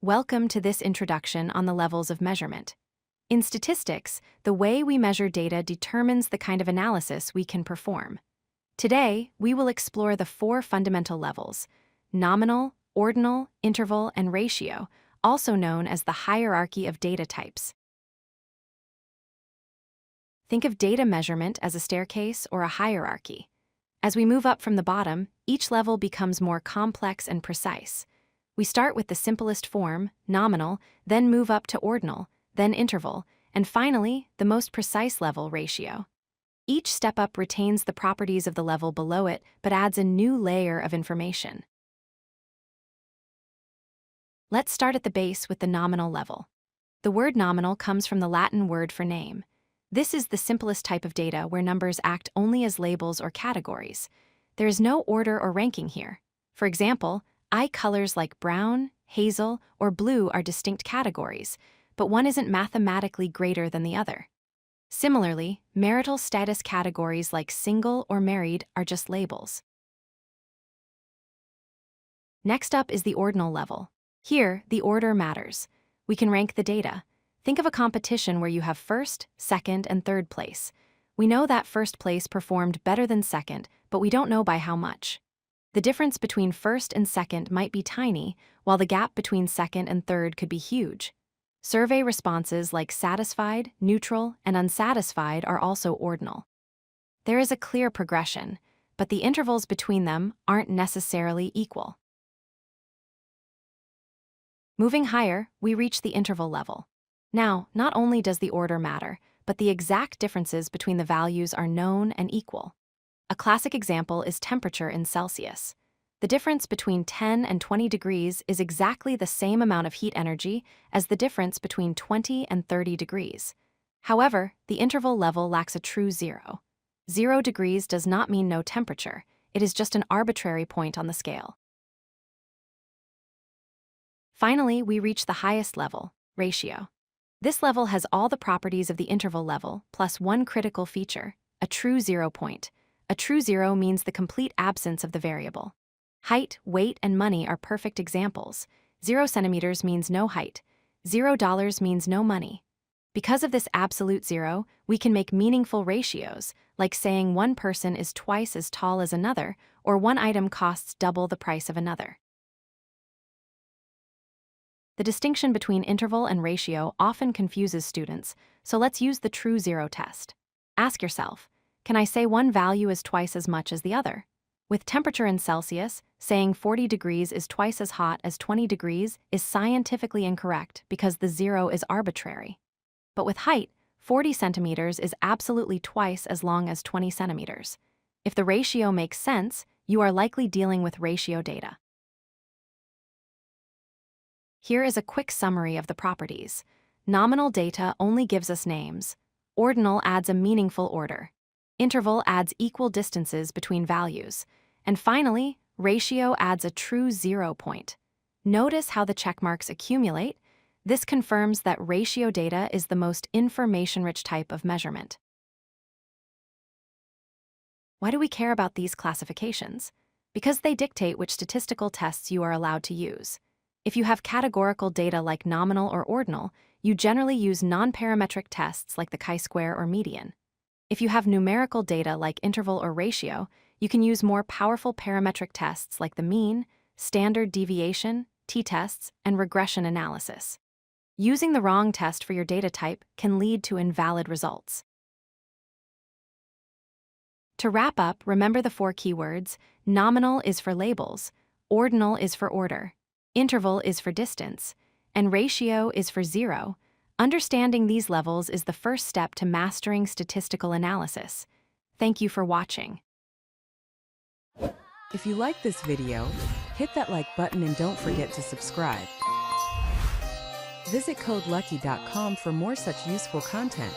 Welcome to this introduction on the levels of measurement. In statistics, the way we measure data determines the kind of analysis we can perform. Today, we will explore the four fundamental levels: nominal, ordinal, interval, and ratio, also known as the hierarchy of data types. Think of data measurement as a staircase or a hierarchy. As we move up from the bottom, each level becomes more complex and precise. We start with the simplest form, nominal, then move up to ordinal, then interval, and finally, the most precise level, ratio. Each step up retains the properties of the level below it, but adds a new layer of information. Let's start at the base with the nominal level. The word nominal comes from the Latin word for name. This is the simplest type of data where numbers act only as labels or categories. There is no order or ranking here. For example, eye colors like brown, hazel, or blue are distinct categories, but one isn't mathematically greater than the other. Similarly, marital status categories like single or married are just labels. Next up is the ordinal level. Here, the order matters. We can rank the data. Think of a competition where you have first, second, and third place. We know that first place performed better than second, but we don't know by how much. The difference between first and second might be tiny, while the gap between second and third could be huge. Survey responses like satisfied, neutral, and unsatisfied are also ordinal. There is a clear progression, but the intervals between them aren't necessarily equal. Moving higher, we reach the interval level. Now, not only does the order matter, but the exact differences between the values are known and equal. A classic example is temperature in Celsius. The difference between 10 and 20 degrees is exactly the same amount of heat energy as the difference between 20 and 30 degrees. However, the interval level lacks a true zero. 0 degrees does not mean no temperature. It is just an arbitrary point on the scale. Finally, we reach the highest level, ratio. This level has all the properties of the interval level, plus one critical feature, a true 0 point. A true zero means the complete absence of the variable. Height, weight, and money are perfect examples. 0 centimeters means no height. $0 means no money. Because of this absolute zero, we can make meaningful ratios, like saying one person is twice as tall as another, or one item costs double the price of another. The distinction between interval and ratio often confuses students, so let's use the true zero test. Ask yourself, can I say one value is twice as much as the other? With temperature in Celsius, saying 40 degrees is twice as hot as 20 degrees is scientifically incorrect because the zero is arbitrary. But with height, 40 centimeters is absolutely twice as long as 20 centimeters. If the ratio makes sense, you are likely dealing with ratio data. Here is a quick summary of the properties. Nominal data only gives us names. Ordinal adds a meaningful order. Interval adds equal distances between values. And finally, ratio adds a true 0 point. Notice how the checkmarks accumulate. This confirms that ratio data is the most information-rich type of measurement. Why do we care about these classifications? Because they dictate which statistical tests you are allowed to use. If you have categorical data like nominal or ordinal, you generally use non-parametric tests like the chi-square or median. If you have numerical data like interval or ratio, you can use more powerful parametric tests like the mean, standard deviation, t-tests, and regression analysis. Using the wrong test for your data type can lead to invalid results. To wrap up, remember the four keywords. Nominal is for labels, ordinal is for order, interval is for distance, and ratio is for zero. Understanding these levels is the first step to mastering statistical analysis. Thank you for watching. If you like this video, hit that like button and don't forget to subscribe. Visit codelucky.com for more such useful content.